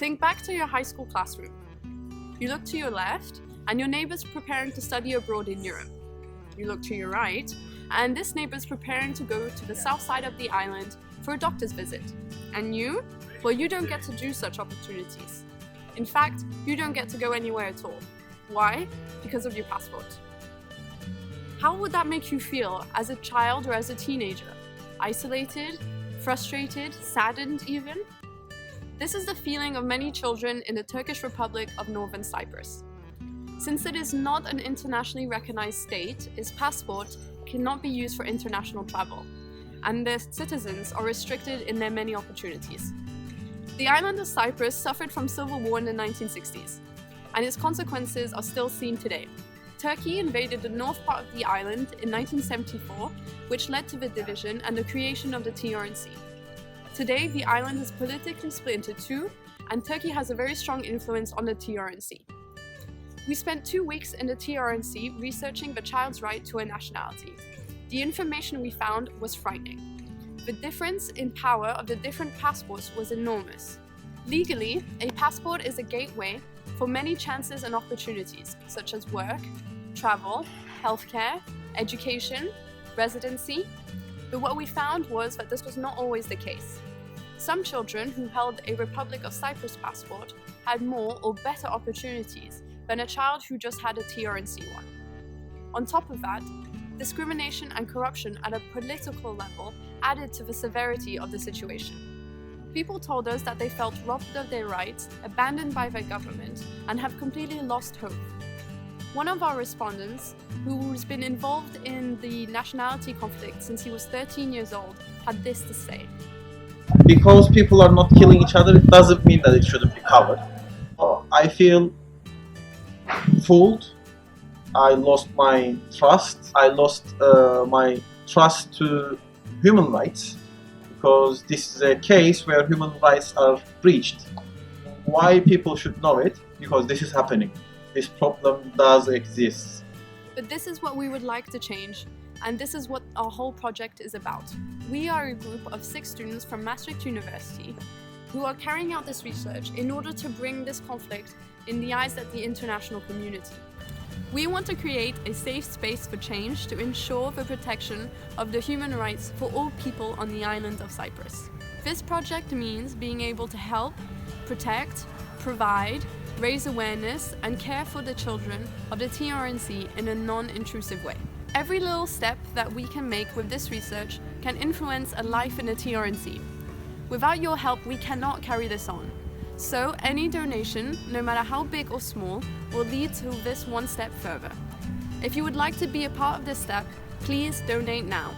Think back to your high school classroom. You look to your left, and your neighbor's preparing to study abroad in Europe. You look to your right, and this neighbor's preparing to go to the south side of the island for a doctor's visit. And you? Well, you don't get to do such opportunities. In fact, you don't get to go anywhere at all. Why? Because of your passport. How would that make you feel as a child or as a teenager? Isolated? Frustrated? Saddened even? This is the feeling of many children in the Turkish Republic of Northern Cyprus. Since it is not an internationally recognized state, its passport cannot be used for international travel, and their citizens are restricted in their many opportunities. The island of Cyprus suffered from civil war in the 1960s, and its consequences are still seen today. Turkey invaded the north part of the island in 1974, which led to the division and the creation of the TNRC. Today, the island is politically split into two, and Turkey has a very strong influence on the TNRC. We spent 2 weeks in the TNRC researching the child's right to a nationality. The information we found was frightening. The difference in power of the different passports was enormous. Legally, a passport is a gateway for many chances and opportunities, such as work, travel, healthcare, education, residency. But what we found was that this was not always the case. Some children who held a Republic of Cyprus passport had more or better opportunities than a child who just had a TNRC one. On top of that, discrimination and corruption at a political level added to the severity of the situation. People told us that they felt robbed of their rights, abandoned by their government, and have completely lost hope. One of our respondents, who's been involved in the nationality conflict since he was 13 years old, had this to say. Because people are not killing each other, it doesn't mean that it shouldn't be covered. I feel fooled. I lost my trust. I lost my trust to human rights, because this is a case where human rights are breached. Why people should know it? Because this is happening. This problem does exist. But this is what we would like to change, and this is what our whole project is about. We are a group of 6 students from Maastricht University who are carrying out this research in order to bring this conflict in the eyes of the international community. We want to create a safe space for change to ensure the protection of the human rights for all people on the island of Cyprus. This project means being able to help, protect, provide, raise awareness and care for the children of the TNRC in a non-intrusive way. Every little step that we can make with this research can influence a life in the TNRC. Without your help, we cannot carry this on. So any donation, no matter how big or small, will lead to this one step further. If you would like to be a part of this step, please donate now.